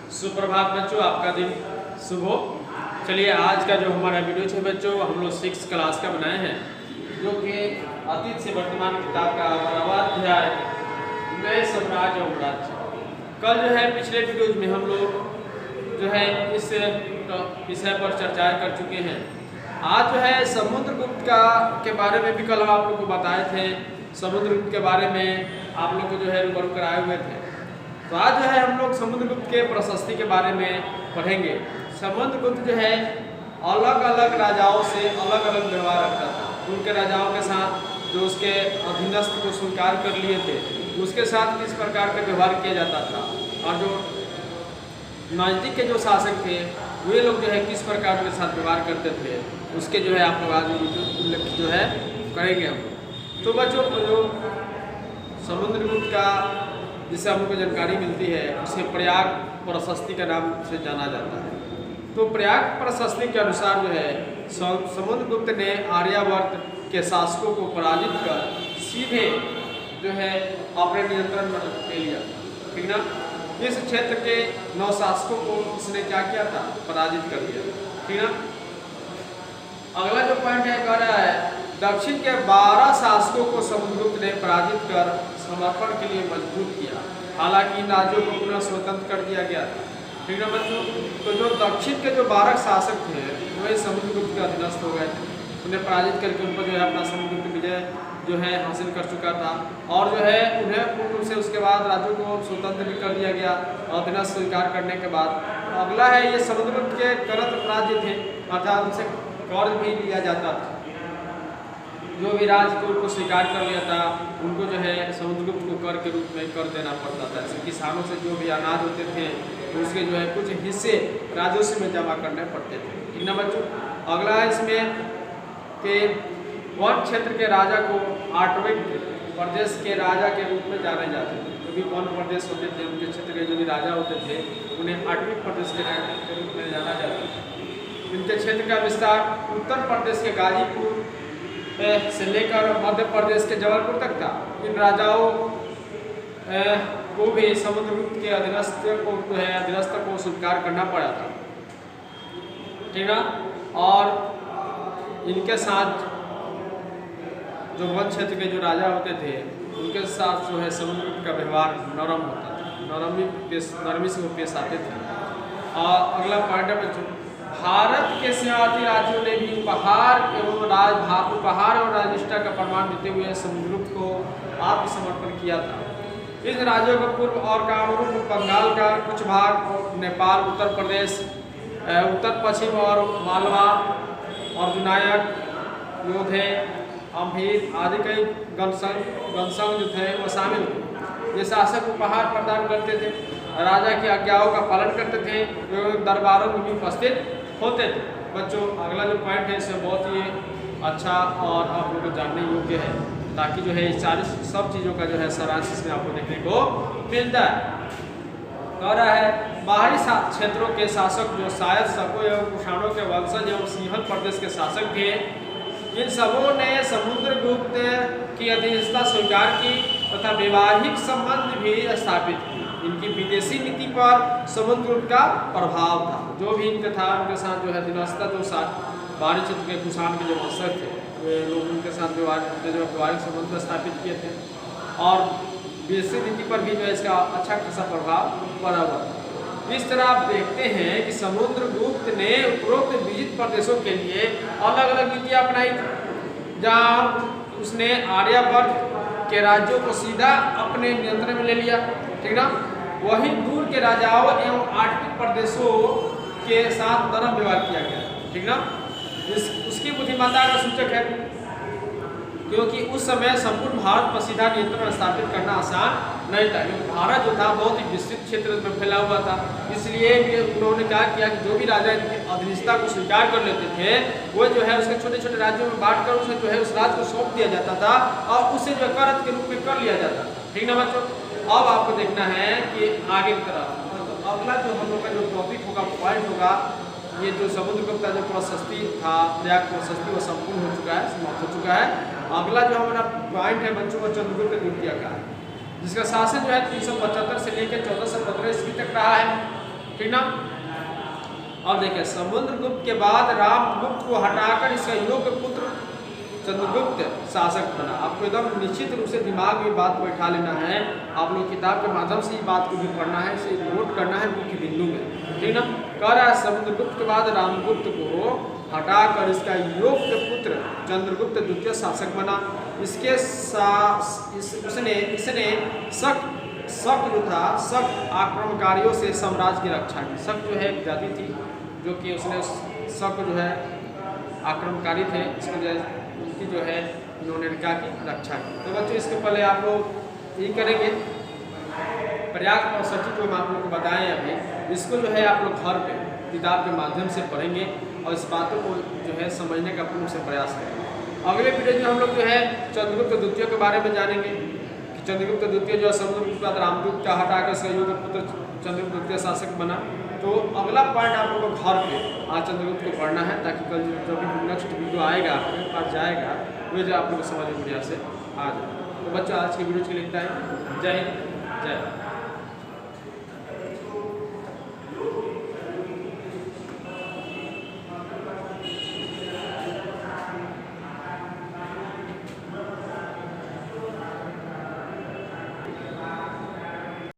सुप्रभात बच्चों, आपका दिन शुभ हो। चलिए आज का जो हमारा वीडियो है बच्चों, हम लोग 6 क्लास का बनाए हैं, जो कि अतीत से वर्तमान किताब का 12वां अध्याय नए साम्राज्य और राज्य। कल जो है पिछले वीडियोज में हम लोग जो है इस विषय पर चर्चा कर चुके हैं। आज जो है समुद्रगुप्त का के बारे में भी कल हम आप लोग को बताए थे। समुद्रगुप्त के बारे में आप लोग को जो है रूबरू कराए हुए थे। तो आज जो है हम लोग समुद्रगुप्त के प्रशस्ति के बारे में पढ़ेंगे। समुद्रगुप्त जो है अलग अलग राजाओं से अलग अलग व्यवहार रखता था। उनके राजाओं के साथ जो उसके अधीनस्थ को स्वीकार कर लिए थे, उसके साथ किस प्रकार का व्यवहार किया जाता था, और जो नजदीक के जो शासक थे वे लोग जो है किस प्रकार उनके साथ व्यवहार करते थे, उसके जो है आप लोग आज उल्लेख जो है करेंगे हम लोग। तो बच्चों जो समुद्रगुप्त का जिससे हमको जानकारी मिलती है उसे प्रयाग प्रशस्ति के नाम से जाना जाता है। तो प्रयाग प्रशस्ति के अनुसार जो है समुद्रगुप्त ने आर्यावर्त के शासकों को पराजित कर सीधे जो है अपने नियंत्रण में ले लिया, ठीक ना। इस क्षेत्र के 9 शासकों को उसने क्या किया था, पराजित कर दिया, ठीक ना। अगला जो पॉइंट है कह रहा है दक्षिण के 12 शासकों को समुद्रगुप्त ने पराजित कर समर्पण के लिए मजबूर किया। हालांकि इन राज्यों को पुनः स्वतंत्र कर दिया गया था, ठीक है बच्चों। तो जो दक्षिण के जो 12 शासक थे वही समुद्रगुप्त के अधीनस्थ हो गए थे। उन्हें पराजित करके उन पर जो है अपना समुद्रगुप्त विजय जो है हासिल कर चुका था, और जो है उन्हें पूर्ण रूप से उसके बाद राज्यों को स्वतंत्र भी कर दिया गया और अधीनस्थ स्वीकार करने के बाद। अगला है ये समुद्रगुप्त के करत राज्य थे, अर्थात उनसे कर्ज भी लिया जाता था। जो भी राज को उनको स्वीकार कर लिया था उनको जो है समुद्रगुप्त को कर के रूप में कर देना पड़ता था। जैसे किसानों से जो भी अनाज होते थे तो उसके जो है कुछ हिस्से राजस्व में जमा करने पड़ते थे, ठीक ना बच्चों। अगला है इसमें कि वन क्षेत्र के राजा को आटविक प्रदेश के राजा के रूप में जाने जाते थे। जो भी वन प्रदेश होते थे उनके क्षेत्र के जो भी राजा होते थे उन्हें आटविक प्रदेश के रूप में जाना जाता था। इनके क्षेत्र का विस्तार उत्तर प्रदेश के गाजीपुर से लेकर मध्य प्रदेश के जबलपुर तक था। इन राजाओं को भी समुद्रगुप्त के अधीनस्थ को स्वीकार करना पड़ा था, ठीक ना। और इनके साथ जो वन क्षेत्र के जो राजा होते थे उनके साथ जो है समुद्रगुप्त का व्यवहार नरम होता था, नरमी से वो पेश आते थे। और अगला पॉइंट है बच्चों, भारत के सीमावर्ती राज्यों ने भी उपहार और राजनिष्ठा का प्रमाण देते हुए समुद्रगुप्त को आत्मसमर्पण किया था। इस राज्यों का पूर्व और कामरूप, बंगाल का कुछ भाग, नेपाल, उत्तर प्रदेश, उत्तर पश्चिम और मालवा और जुनायक, योधे, अम्भीर आदि कई गणसंघ जो थे वो शामिल थे। ये शासक उपहार प्रदान करते थे, राजा की आज्ञाओं का पालन करते थे, जो दरबारों में भी उपस्थित होते थे। बच्चों अगला जो पॉइंट है इसमें बहुत ही अच्छा और आप लोगों को जानने योग्य है, ताकि जो है सब चीज़ों का जो है सारांश इसमें आपको देखने को मिलता है। कह रहा है बाहरी क्षेत्रों के शासक जो शायद शकों एवं कुषाणों के वंशज एवं सिंहल प्रदेश के शासक थे, इन सबों ने समुद्रगुप्त की अधीनता स्वीकार की तथा वैवाहिक संबंध भी स्थापित किए। इनकी विदेशी नीति पर समुद्रगुप्त का प्रभाव था। जो भी इनके था उनके साथ जो है अधीनस्थ जो बाहरी क्षेत्र के कुषाण के जो वंशज थे वे लोग उनके साथ जो व्यवहारिक संबंध स्थापित किए थे, और विदेशी नीति पर भी जो है इसका अच्छा खासा प्रभाव पड़ा हुआ था। इस तरह आप देखते हैं कि समुद्रगुप्त ने उपरोक्त विजित प्रदेशों के लिए अलग अलग नीतियाँ अपनाई थी। जहाँ उसने आर्यावर्त के राज्यों को सीधा अपने नियंत्रण में ले लिया, ठीक ना। वहीं दूर के राजाओं एवं आर्कटिक प्रदेशों के साथ नरम व्यवहार किया गया, ठीक ना। उसकी बुद्धिमत्ता का सूचक है, क्योंकि उस समय संपूर्ण भारत पर सीधा नियंत्रण स्थापित करना आसान नहीं था, क्योंकि भारत जो था बहुत ही विस्तृत क्षेत्र में फैला हुआ था। इसलिए उन्होंने क्या किया कि जो भी राजा इनकी अधीनता को स्वीकार कर लेते थे वो जो है उसके छोटे छोटे राज्यों में बांट कर उसे जो है उस राज्य को सौंप दिया जाता था और उसे जो करत के रूप में कर लिया जाता था, ठीक ना बच्चों। अब आपको देखना है कि आगे की तरफ अगला जो हम लोग का जो टॉपिक होगा, पॉइंट होगा, ये जो समुद्रगुप्त का जो प्रशस्ति था, प्रयाग प्रशस्ति, वो संपूर्ण हो चुका है, समाप्त हो चुका है। अगला जो हमारा पॉइंट है बच्चों को चंद्रगुप्त द्वितीय का, जिसका शासन जो है 375 से लेकर 1415 ईस्वी तक रहा है। ठीक ना। अब देखिए समुद्रगुप्त के बाद रामगुप्त को हटाकर इसका योग्य पुत्र चंद्रगुप्त शासक बना। आपको एकदम निश्चित रूप से दिमाग में बात बैठा लेना है। आप लोग किताब के माध्यम से इस बात को भी पढ़ना है, इसे नोट करना है मुख्य बिंदु में, ठीक ना। कह रहा है समुद्रगुप्त के बाद रामगुप्त को हटाकर इसका योग्य पुत्र चंद्रगुप्त द्वितीय शासक बना। इसके इसने शक जो था, शक आक्रमणकारियों से साम्राज्य की रक्षा की। शक जो है एक जाति थी जो कि उसने शक जो है आक्रमणकारी थे, इसकी उनकी जो है इन्होंने क्या की रक्षा की। तो बच्चों इसके पहले आप लोग ये करेंगे पर्याप्त और सटीक हम आप लोग को बताएं अभी, इसको जो है आप लोग घर पे किताब के माध्यम से पढ़ेंगे और इस बातों को जो है समझने का पूर्ण से प्रयास करेंगे। अगले वीडियो में हम लोग जो है चंद्रगुप्त द्वितीय के बारे में जानेंगे कि चंद्रगुप्त द्वितीय जो है समुद्रगुप्त के बाद रामगुप्त का हटाकर इसका योग्य पुत्र चंद्रगुप्त द्वितीय शासक बना। तो अगला पॉइंट आप लोग को घर पे आज चंद्रगुप्त को पढ़ना है, ताकि कल जो भी नेक्स्ट वीडियो आएगा आपके पास जाएगा वो जो आप लोग को समझ में बढ़िया से आ जाए। तो बच्चों आज की वीडियो के लिए इतना ही। जय हिंद, जय भारत।